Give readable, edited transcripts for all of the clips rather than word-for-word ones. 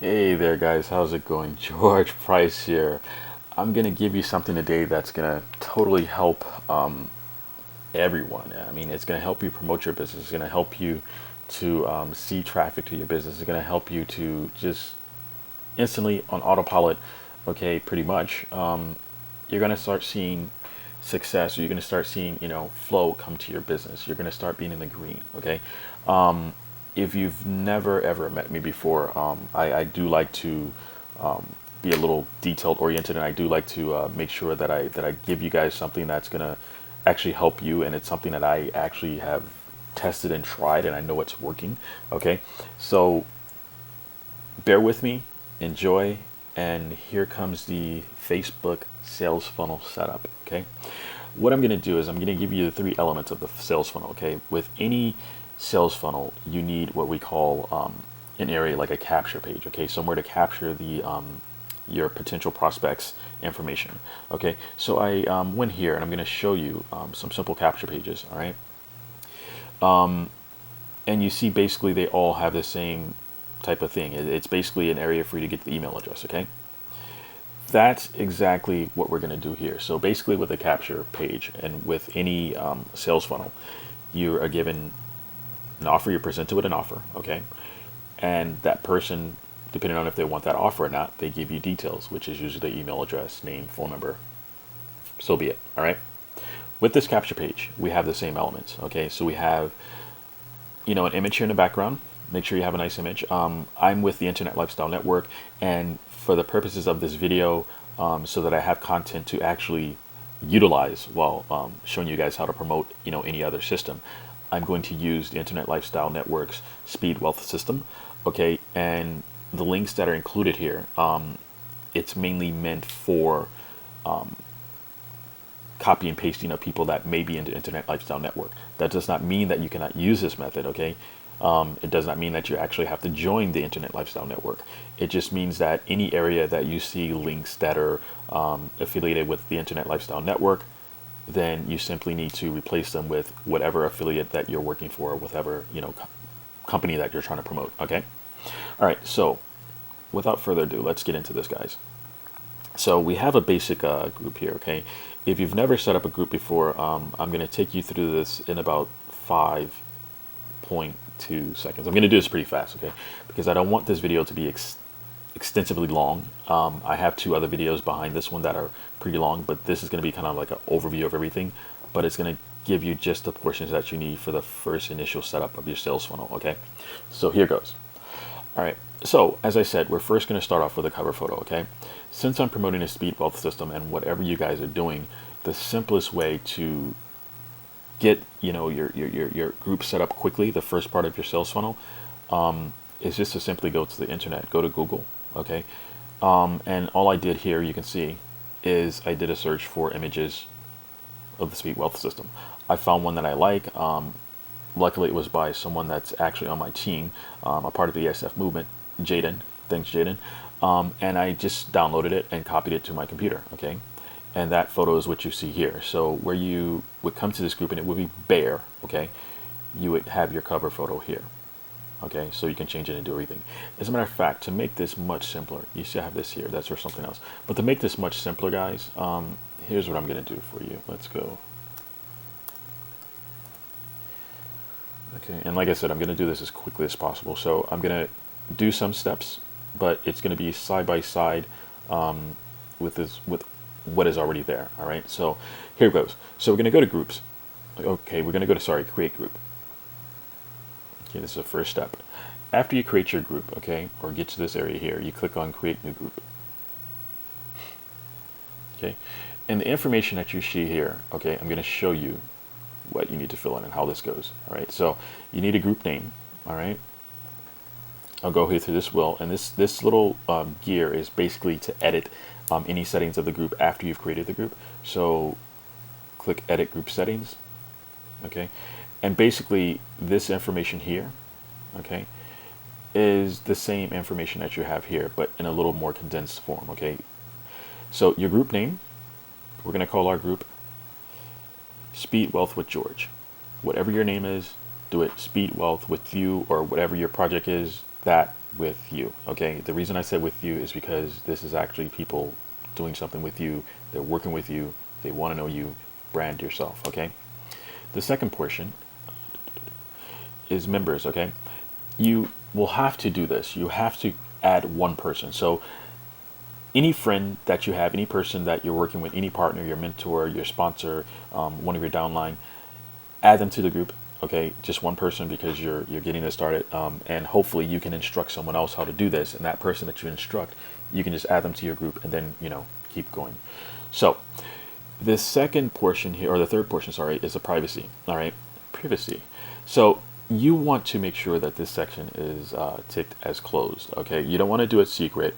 Hey there, guys. How's it going? George Price here. I'm going to give you something today that's going to totally help everyone. I mean, it's going to help you promote your business. It's going to help you to see traffic to your business. It's going to help you to just instantly on autopilot, okay, pretty much. You're going to start seeing success, or you're going to start seeing, flow come to your business. You're going to start being in the green, okay? If you've never ever met me before, I do like to be a little detailed oriented, and I do like to make sure that I give you guys something that's gonna actually help you, and it's something that I actually have tested and tried, and I know it's working. Okay, so bear with me, enjoy, and here comes the Facebook sales funnel setup. Okay, what I'm going to do is I'm going to give you the three elements of the sales funnel. Okay, with any sales funnel, you need what we call an area like a capture page. Okay, somewhere to capture the your potential prospects information. Okay, so I went here and I'm going to show you some simple capture pages. All right, and you see basically they all have the same type of thing. It's basically an area for you to get the email address. Okay, that's exactly what we're going to do here. So basically with a capture page and with any sales funnel, you are given an offer, you're presented with an offer, okay? And that person, depending on if they want that offer or not, they give you details, which is usually the email address, name, phone number, so be it, all right? With this capture page, we have the same elements, okay? So we have, an image here in the background. Make sure you have a nice image. I'm with the Internet Lifestyle Network, and for the purposes of this video, so that I have content to actually utilize while showing you guys how to promote, any other system, I'm going to use the Internet Lifestyle Network's Speed Wealth system, okay? And the links that are included here, it's mainly meant for copy and pasting of people that may be in the Internet Lifestyle Network. That does not mean that you cannot use this method, okay? It does not mean that you actually have to join the Internet Lifestyle Network. It just means that any area that you see links that are affiliated with the Internet Lifestyle Network, then you simply need to replace them with whatever affiliate that you're working for, whatever company that you're trying to promote. Okay. All right. So, without further ado, let's get into this, guys. So we have a basic group here. Okay. If you've never set up a group before, I'm going to take you through this in about 5.2 seconds. I'm going to do this pretty fast, okay? Because I don't want this video to be extensively long. I have two other videos behind this one that are pretty long, but this is going to be kind of like an overview of everything, but it's going to give you just the portions that you need for the first initial setup of your sales funnel, okay? So here goes. All right, so as I said, we're first going to start off with a cover photo, okay? Since I'm promoting a speed wealth system and whatever you guys are doing, the simplest way to get your group set up quickly, the first part of your sales funnel, is just to simply go to the internet, go to Google, okay? And all I did here, you can see, is I did a search for images of the Speed Wealth system. I found one that I like. Luckily, it was by someone that's actually on my team, a part of the ESF movement, Jaden. Thanks, Jaden. And I just downloaded it and copied it to my computer, okay? And that photo is what you see here. So where you would come to this group and it would be bare, okay? You would have your cover photo here. Okay, so you can change it and do everything. As a matter of fact, to make this much simpler, you see I have this here, that's for something else. But to make this much simpler, guys, here's what I'm gonna do for you. Let's go. Okay, and like I said, I'm gonna do this as quickly as possible. So I'm gonna do some steps, but it's gonna be side by side with what is already there. All right, so here it goes. So we're gonna go to groups. Okay, we're gonna go to, sorry, create group. Okay, this is the first step. After you create your group, okay, or get to this area here, you click on create new group. Okay, and the information that you see here, okay, I'm going to show you what you need to fill in and how this goes. All right, so you need a group name. All right, I'll go here to this wheel, and this little gear is basically to edit any settings of the group after you've created the group. So click edit group settings. Okay, and basically this information here, okay, is the same information that you have here, but in a little more condensed form, okay? So your group name, we're gonna call our group Speed Wealth with George. Whatever your name is, do it Speed Wealth with you, or whatever your project is, that with you. Okay, the reason I said with you is because this is actually people doing something with you. They're working with you. They want to know you. Brand yourself. Okay. The second portion is members. Okay, you will have to do this. You have to add one person. So any friend that you have, any person that you're working with, any partner, your mentor, your sponsor, one of your downline, add them to the group. Okay, just one person, because you're getting this started, and hopefully you can instruct someone else how to do this, and that person that you instruct, you can just add them to your group, and then keep going. So the second portion here, or the third portion, sorry, is the privacy. All right, privacy. So you want to make sure that this section is ticked as closed. Okay, you don't want to do it secret.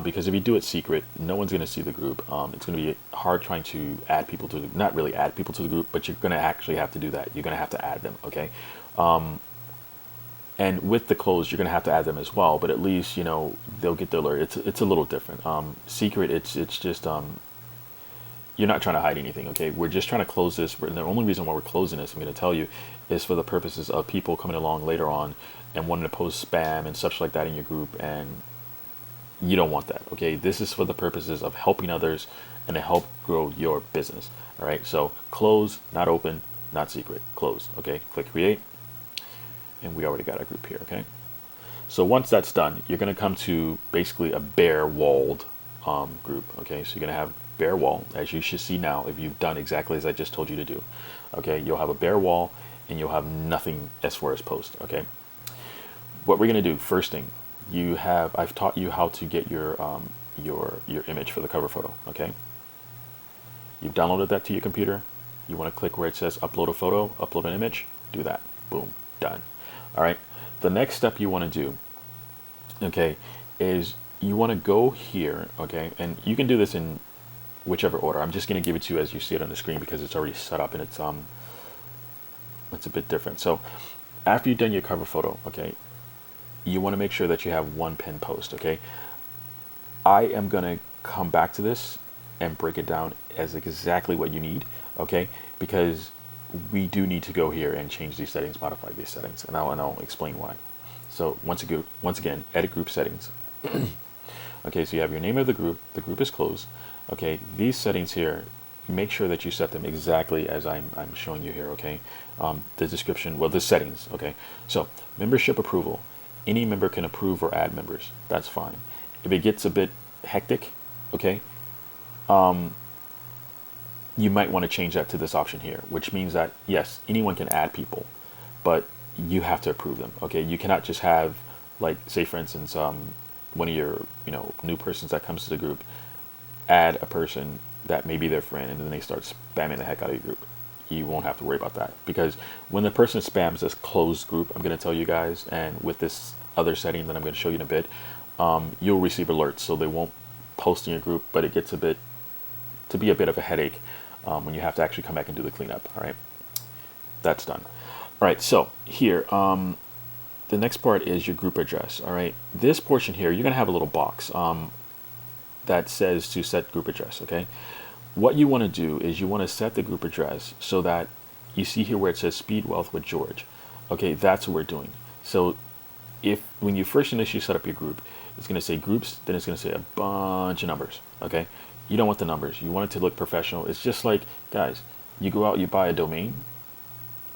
Because if you do it secret, no one's going to see the group. It's going to be hard trying to add people to not really add people to the group, but you're going to actually have to do that. You're going to have to add them, okay? And with the closed, you're going to have to add them as well. But at least they'll get the alert. It's a little different. Secret, it's just you're not trying to hide anything, okay? We're just trying to close this. And the only reason why we're closing this, I'm going to tell you, is for the purposes of people coming along later on and wanting to post spam and such like that in your group, and you don't want that. Okay, this is for the purposes of helping others and to help grow your business. All right, so close, not open, not secret, close. Okay, click create, and we already got our group here. Okay, so once that's done, you're going to come to basically a bare walled group. Okay, so you're going to have bare wall, as you should see now if you've done exactly as I just told you to do. Okay, you'll have a bare wall and you'll have nothing as far as post. Okay, what we're going to do first thing, I've taught you how to get your image for the cover photo. Okay, you've downloaded that to your computer. You want to click where it says upload a photo, upload an image, do that. Boom, done. All right, the next step you want to do, okay, is you want to go here. Okay, and you can do this in whichever order. I'm just going to give it to you as you see it on the screen because it's already set up and it's a bit different. So after you've done your cover photo, okay, you want to make sure that you have one pin post. Okay, I am going to come back to this and break it down as exactly what you need. Okay, because we do need to go here and change these settings, modify these settings, and I'll explain why. So once again, edit group settings. Okay, so you have your name of the group is closed. Okay, these settings here, make sure that you set them exactly as I'm showing you here. Okay, the description, well, the settings. Okay, so membership approval, any member can approve or add members. That's fine. If it gets a bit hectic, okay, you might want to change that to this option here, which means that yes, anyone can add people, but you have to approve them. Okay, you cannot just have, like, say for instance, one of your new persons that comes to the group add a person that may be their friend, and then they start spamming the heck out of your group. You won't have to worry about that, because when the person spams this closed group, I'm going to tell you guys, and with this other setting that I'm going to show you in a bit, you'll receive alerts, so they won't post in your group, but it gets to be a bit of a headache when you have to actually come back and do the cleanup. All right, that's done. All right, so here, the next part is your group address. All right, this portion here, you're going to have a little box that says to set group address. Okay, what you want to do is you want to set the group address so that you see here where it says Speed Wealth with George. Okay, that's what we're doing. So when you first initially set up your group, it's going to say groups, then it's going to say a bunch of numbers. Okay, you don't want the numbers. You want it to look professional. It's just like, guys, you go out, you buy a domain.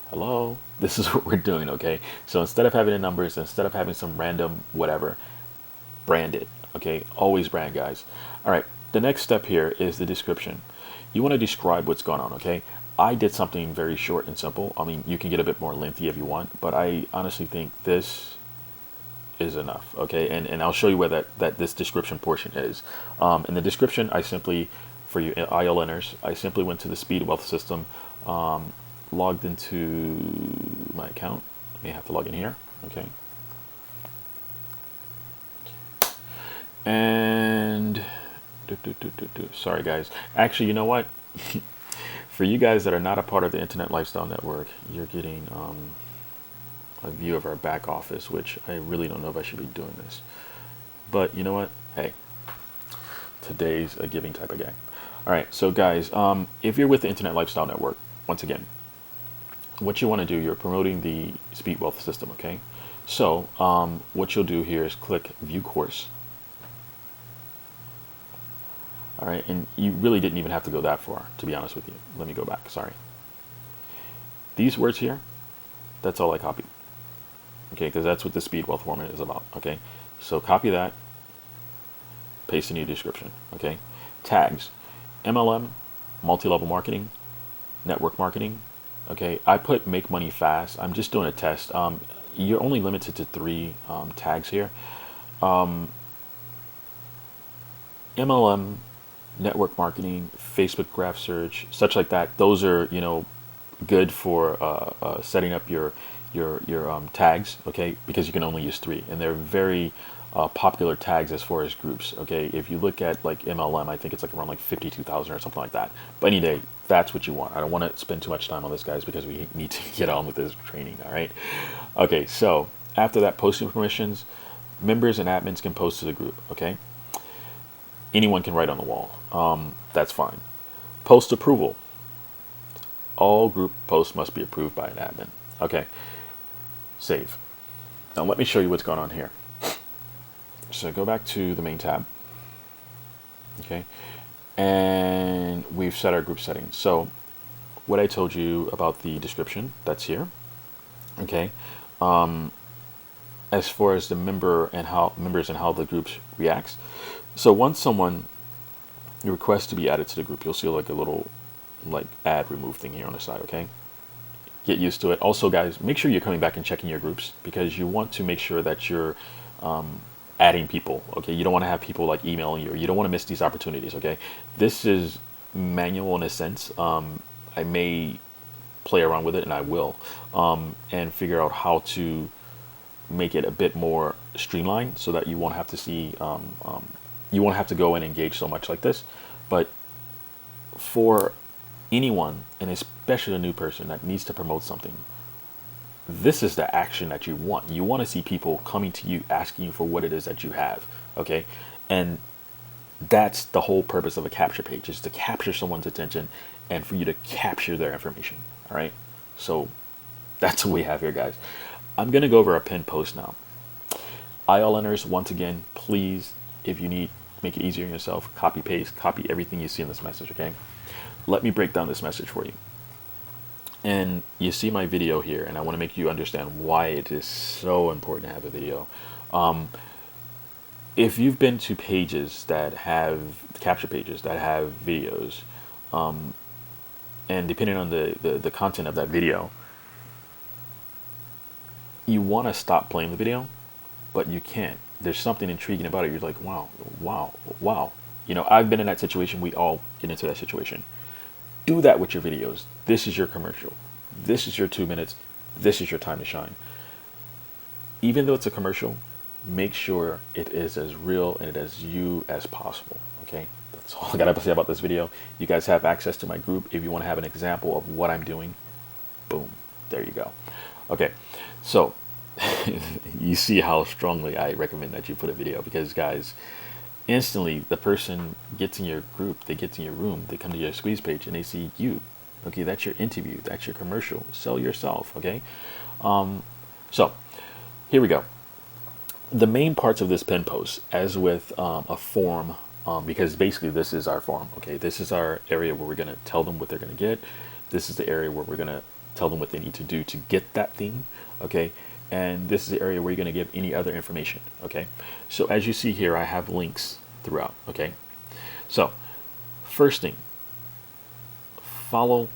Hello, this is what we're doing. Okay, so instead of having the numbers, instead of having some random whatever, brand it. Okay, always brand, guys. All right, the next step here is the description. You want to describe what's going on. Okay, I did something very short and simple. I mean, you can get a bit more lengthy if you want, but I honestly think this is enough. Okay, and I'll show you where that this description portion is. In the description, I simply, for you ILNers, I simply went to the Speed Wealth system, logged into my account. I may have to log in here. Okay, and sorry guys, actually, you know what, for you guys that are not a part of the Internet Lifestyle Network, you're getting a view of our back office, which I really don't know if I should be doing this, but you know what, hey, today's a giving type of guy. All right, so guys, if you're with the Internet Lifestyle Network, once again, what you want to do, you're promoting the Speed Wealth system. Okay, So what you'll do here is click View Course. All right, and you really didn't even have to go that far, to be honest with you. Let me go back, sorry. These words here, that's all I copied. Okay, because that's what the speed wealth format is about. Okay, so copy that, paste in your description. Okay, tags, MLM, multi-level marketing, network marketing. Okay, I put make money fast. I'm just doing a test. You're only limited to 3 tags here. MLM, network marketing, Facebook graph search, such like that. Those are, you know, good for setting up your tags, okay, because you can only use 3, and they're very popular tags as far as groups. Okay, if you look at like MLM, I think it's like around like 52,000 or something like that. But any day, that's what you want. I don't want to spend too much time on this, guys, because we need to get on with this training. All right. Okay, so after that, posting permissions, members and admins can post to the group. Okay, anyone can write on the wall. That's fine. Post approval. All group posts must be approved by an admin. Okay, save. Now let me show you what's going on here. So go back to the main tab. Okay, and we've set our group settings. So what I told you about the description, that's here. Okay, as far as the members and how the group reacts. So once someone requests to be added to the group, you'll see like a little like add remove thing here on the side. Okay, get used to it. Also, guys, make sure you're coming back and checking your groups, because you want to make sure that you're adding people. Okay, you don't want to have people like emailing you. You don't want to miss these opportunities. Okay, this is manual in a sense. I may play around with it, and I will, and figure out how to make it a bit more streamlined, so that you won't have to see you won't have to go and engage so much like this. But for anyone, and especially a new person that needs to promote something, this is the action that you want. You want to see people coming to you asking you for what it is that you have. Okay, and that's the whole purpose of a capture page, is to capture someone's attention and for you to capture their information. All right, so that's what we have here, guys. I'm going to go over a pinned post now. ILNers, once again, please, if you need, make it easier on yourself, copy paste, copy everything you see in this message. Okay, let me break down this message for you. And you see my video here, and I want to make you understand why it is so important to have a video. If you've been to pages that have capture pages that have videos, and depending on the content of that video, you want to stop playing the video, but you can't. There's something intriguing about it. You're like, wow, wow, wow. You know, I've been in that situation. We all get into that situation. Do that with your videos. This is your commercial. This is your 2 minutes. This is your time to shine. Even though it's a commercial, make sure it is as real and as you as possible. Okay, that's all I got to say about this video. You guys have access to my group. If you want to have an example of what I'm doing, boom, there you go. Okay, so you see how strongly I recommend that you put a video, because guys, instantly the person gets in your group, they get in your room, they come to your squeeze page, and they see you. Okay, that's your interview, that's your commercial. Sell yourself. Okay, so here we go. The main parts of this pin post, as with a form, because basically this is our form. Okay, this is our area where we're going to tell them what they're going to get. This is the area where we're going to tell them what they need to do to get that thing. Okay, and this is the area where you're going to give any other information. Okay, so as you see here, I have links throughout. Okay, so first thing, follow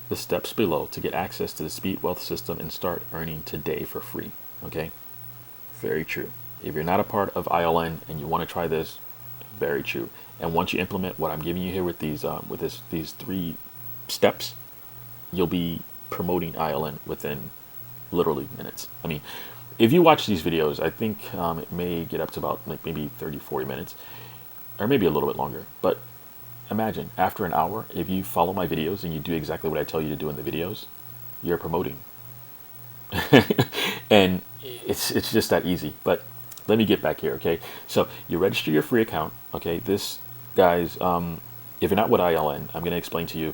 the steps below to get access to the Speed Wealth system and start earning today for free. Okay, very true. If you're not a part of ILN and you want to try this, very true. And once you implement what I'm giving you here with these these 3 steps, you'll be promoting ILN within literally minutes. I mean, if you watch these videos, I think it may get up to about like maybe 30-40 minutes, or maybe a little bit longer. But imagine after an hour, if you follow my videos and you do exactly what I tell you to do in the videos, you're promoting. And it's just that easy. But let me get back here. Okay, so you register your free account. Okay, this, guys, if you're not with ILN, I'm going to explain to you.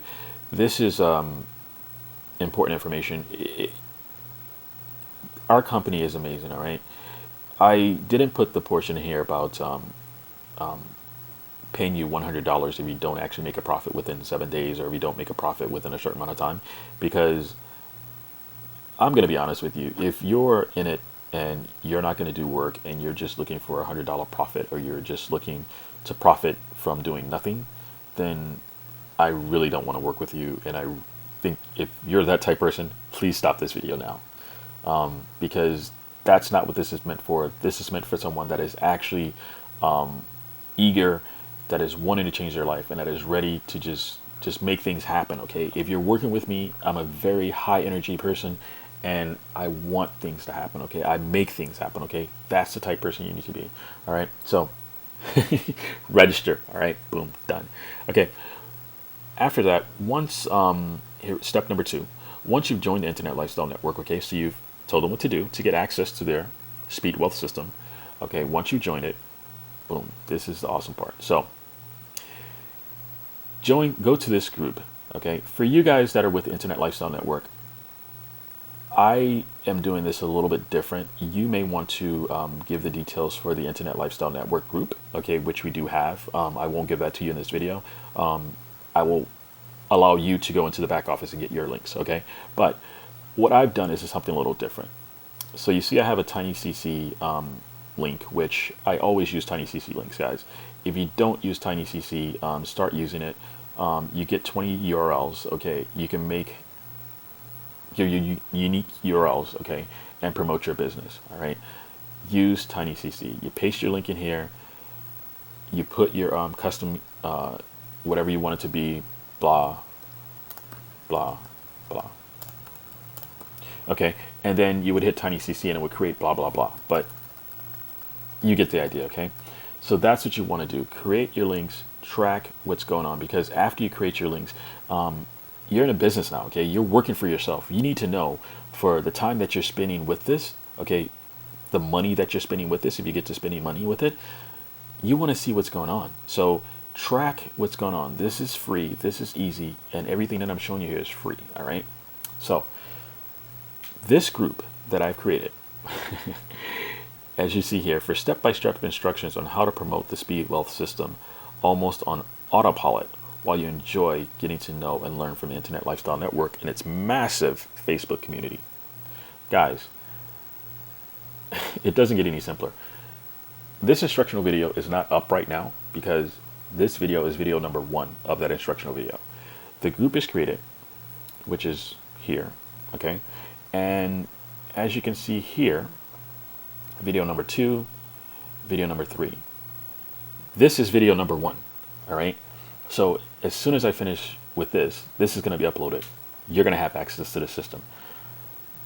This is important information. our company is amazing. All right. I didn't put the portion here about paying you $100 if you don't actually make a profit within 7 days, or if you don't make a profit within a certain amount of time, because I'm going to be honest with you. If you're in it and you're not going to do work and you're just looking for a $100 profit, or you're just looking to profit from doing nothing, then I really don't want to work with you. And I think if you're that type of person, please stop this video now, because that's not what this is meant for. This is meant for someone that is actually eager, that is wanting to change their life, and that is ready to just make things happen. Okay, if you're working with me, I'm a very high energy person, and I want things to happen. Okay, I make things happen. Okay, that's the type of person you need to be. All right, so register. All right, boom, done. Okay, after that, once here, step number 2, once you've joined the Internet Lifestyle Network, okay, so you've told them what to do to get access to their speed wealth system. Okay, once you join it, boom, this is the awesome part. So go to this group. Okay, for you guys that are with the Internet Lifestyle Network, I am doing this a little bit different. You may want to give the details for the Internet Lifestyle Network group, okay, which we do have. I won't give that to you in this video. I will allow you to go into the back office and get your links, okay? But what I've done is something a little different. So you see I have a TinyCC link, which I always use TinyCC links, guys. If you don't use TinyCC, start using it. You get 20 URLs, okay? You can make your unique URLs, okay, and promote your business, all right? Use TinyCC. You paste your link in here. You put your custom, whatever you want it to be, blah, blah, blah. Okay, and then you would hit TinyCC and it would create blah, blah, blah. But you get the idea, okay? So that's what you want to do. Create your links, track what's going on, because after you create your links, you're in a business now, okay? You're working for yourself. You need to know for the time that you're spending with this, okay, the money that you're spending with this, if you get to spending money with it, you want to see what's going on. So track what's going on. This is free. This is easy. And everything that I'm showing you here is free, all right? So this group that I've created, as you see here, for step-by-step instructions on how to promote the speed wealth system almost on autopilot, while you enjoy getting to know and learn from the Internet Lifestyle Network and its massive Facebook community. Guys, it doesn't get any simpler. This instructional video is not up right now because this video is video number 1 of that instructional video. The group is created, which is here, okay? And as you can see here, video number 2, video number 3. This is video number 1, all right? So as soon as I finish with this is going to be uploaded. You're going to have access to the system.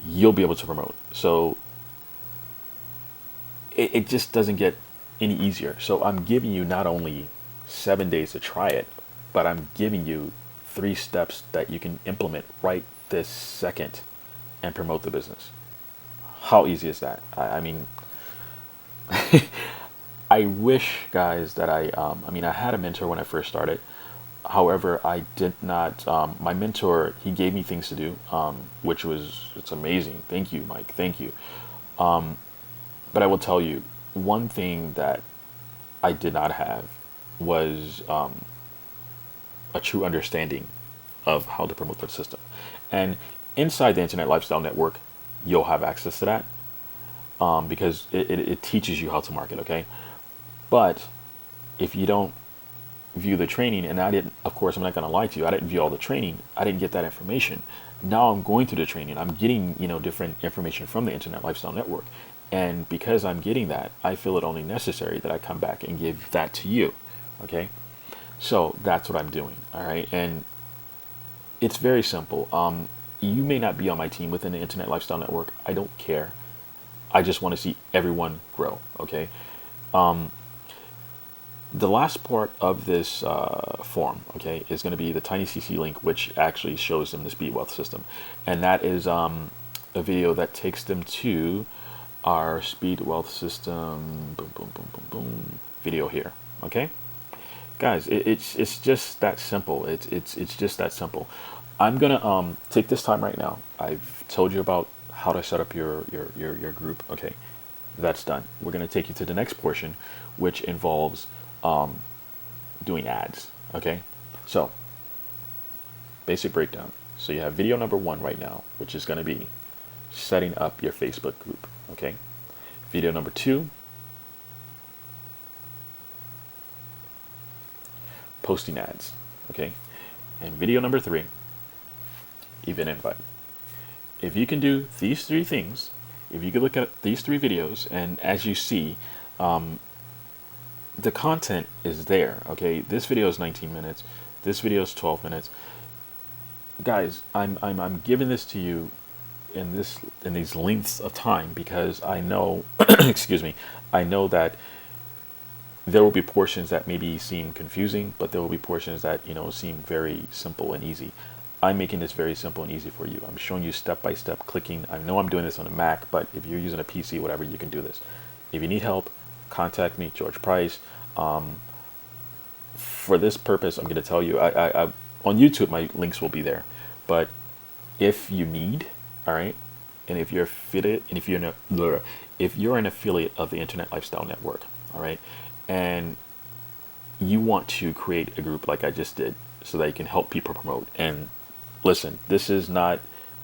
You'll be able to promote. So it just doesn't get any easier. So I'm giving you not only 7 days to try it, but I'm giving you 3 steps that you can implement right this second and promote the business. How easy is that? I mean, I wish, guys, that I had a mentor when I first started. However, I did not, my mentor, he gave me things to do, which was, it's amazing. Thank you, Mike. Thank you. But I will tell you, one thing that I did not have was a true understanding of how to promote the system. And inside the Internet Lifestyle Network, you'll have access to that because it teaches you how to market, okay? But if you don't view the training, and I didn't, of course, I'm not going to lie to you, I didn't view all the training, I didn't get that information. Now I'm going through the training, I'm getting, different information from the Internet Lifestyle Network. And because I'm getting that, I feel it only necessary that I come back and give that to you, okay? So that's what I'm doing, all right? And it's very simple. You may not be on my team within the Internet Lifestyle Network. I don't care. I just want to see everyone grow, okay? The last part of this form, okay, is going to be the TinyCC link, which actually shows them the speed wealth system. And that is a video that takes them to our speed wealth system, boom, boom, boom, boom, boom, video here, okay? Guys, it's just that simple. It's just that simple. I'm gonna take this time right now. I've told you about how to set up your group. Okay, that's done. We're going to take you to the next portion, which involves doing ads. Okay, so basic breakdown. So you have video number 1 right now, which is going to be setting up your Facebook group. Okay, video number 2, posting ads. Okay, and video number 3, event invite. If you can do these 3 things, if you can look at these 3 videos, and as you see, the content is there. Okay, this video is 19 minutes. This video is 12 minutes. Guys, I'm giving this to you in these lengths of time because I know, excuse me, I know that there will be portions that maybe seem confusing, but there will be portions that, you know, seem very simple and easy. I'm making this very simple and easy for you. I'm showing you step by step clicking. I know I'm doing this on a Mac, but if you're using a PC, whatever, you can do this. If you need help, contact me, George Price. For this purpose, I'm going to tell you, I on YouTube, my links will be there. But if you need, all right, and if you're affiliate, and if you're an affiliate of the Internet Lifestyle Network, all right, and you want to create a group like I just did, so that you can help people promote. And listen, this is not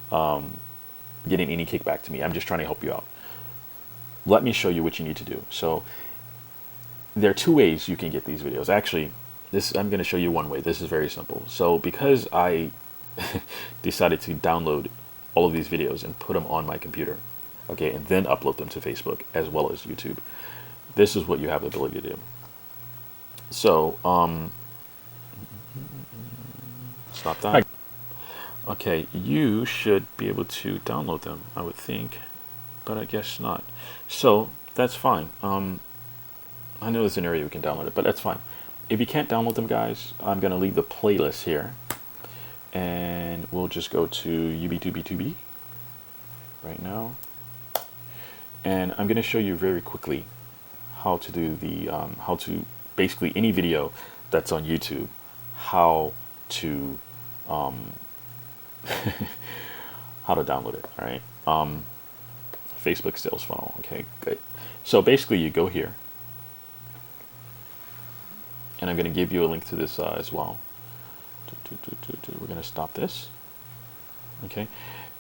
getting any kickback to me. I'm just trying to help you out. Let me show you what you need to do. So there are 2 ways you can get these videos. Actually, I'm going to show you one way. This is very simple. So because I decided to download all of these videos and put them on my computer, okay, and then upload them to Facebook as well as YouTube, this is what you have the ability to do. So stop that. Okay, you should be able to download them, I would think, but I guess not. So that's fine. I know there's an area we can download it, but that's fine. If you can't download them, guys, I'm going to leave the playlist here, and we'll just go to UB2B2B right now, and I'm going to show you very quickly how to do the how to basically any video that's on YouTube, how to how to download it. All right, Facebook sales funnel. Okay, good. So basically, you go here, and I'm going to give you a link to this as well. We're going to stop this. Okay,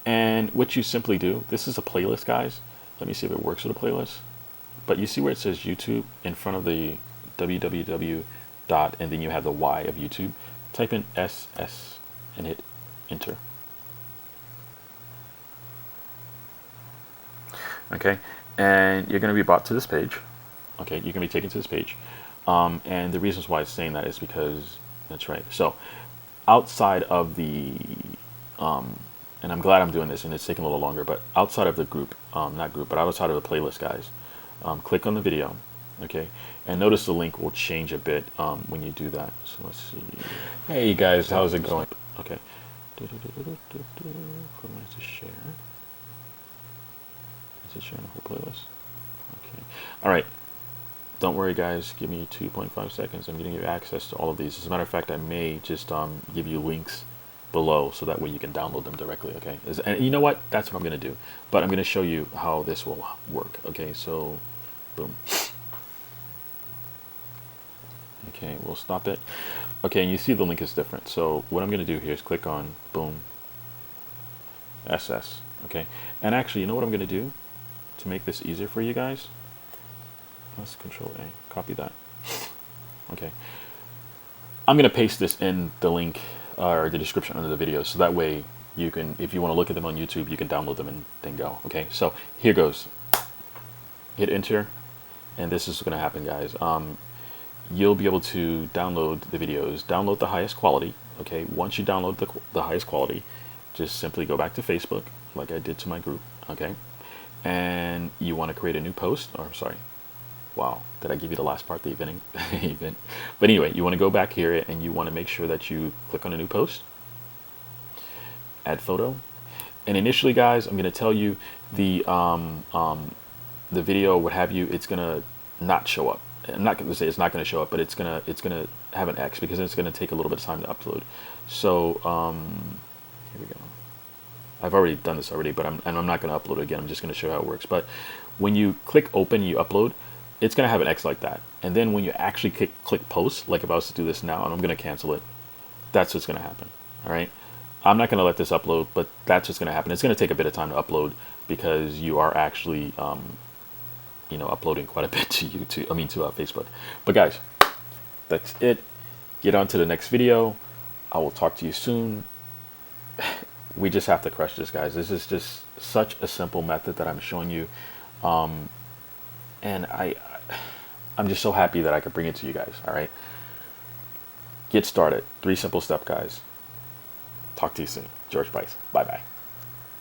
and what you simply do, this is a playlist, guys. Let me see if it works with a playlist. But you see where it says YouTube in front of the www dot, and then you have the Y of YouTube. Type in SS and hit enter. Okay, and you're going to be brought to this page. Okay, you're going to be taken to this page. And the reasons why it's saying that is because, that's right. So outside of the, and I'm glad I'm doing this and it's taking a little longer, but outside of the group, not group, but outside of the playlist, guys, click on the video, okay? And notice the link will change a bit when you do that. So let's see. Hey guys, how's it going? Okay. For me to share. Is it sharing the whole playlist? Okay. All right. Don't worry, guys. Give me 2.5 seconds. I'm going to give you access to all of these. As a matter of fact, I may just give you links below so that way you can download them directly. Okay. And you know what? That's what I'm going to do. But I'm going to show you how this will work. Okay. So, boom. Okay, we'll stop it. Okay, and you see the link is different. So what I'm going to do here is click on boom SS. Okay, and actually, you know what I'm going to do to make this easier for you guys? Let's Control A, copy that. Okay, I'm going to paste this in the link or the description under the video, so that way you can, if you want to look at them on YouTube, you can download them and then go. Okay, so here goes. Hit enter, and this is going to happen, guys. You'll be able to download the videos, download the highest quality. Okay, once you download the highest quality, just simply go back to Facebook like I did to my group. Okay, and you want to create a new post, or sorry, wow, did I give you the last part, the event? But anyway, you want to go back here and you want to make sure that you click on a new post, add photo, and initially, guys, I'm going to tell you the video, what have you, it's going to not show up. I'm not going to say it's not going to show up, but it's gonna have an X because it's going to take a little bit of time to upload. So here we go. I've already done this already, but I'm not going to upload it again. I'm just going to show how it works. But when you click open, you upload, it's going to have an X like that. And then when you actually click post, like if I was to do this now and I'm going to cancel it, that's what's going to happen. All right. I'm not going to let this upload, but that's what's going to happen. It's going to take a bit of time to upload because you are actually, uploading quite a bit to YouTube, to Facebook. But guys, that's it. Get on to the next video. I will talk to you soon. We just have to crush this, guys. This is just such a simple method that I'm showing you. And I'm just so happy that I could bring it to you guys. All right. Get started. 3 simple steps, guys. Talk to you soon. George Price. Bye-bye.